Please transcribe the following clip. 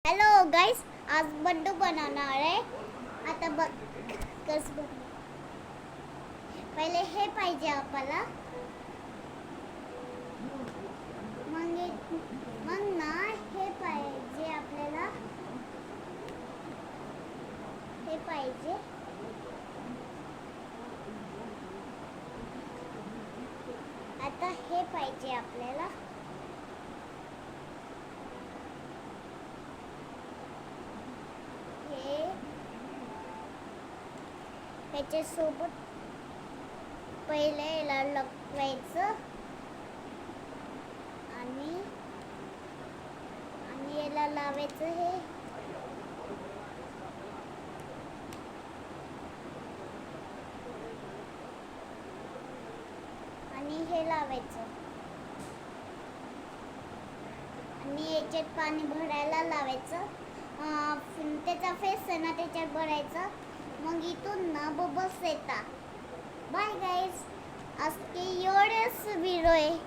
Hello गाईस, आज बंडू बनवणार आहे. आता बघ कसं बघ. पहिले हे पाहिजे आपल्याला. मग ना हे पाहिजे आपल्याला. हे पाहिजे. आता हे पाहिजे आपल्याला. ह्याच्यासोबत पहिले याला लपवायचं आणि याला लावायचं. हे लावायचं आणि याच्यात पाणी भरायला लावायचं. त्याचा फेस आहे ना त्याच्यात भरायचं. मग इथून ना बबल्स येतात. बाय गाईज, आज के एवढेच व्हिडिओ आहे.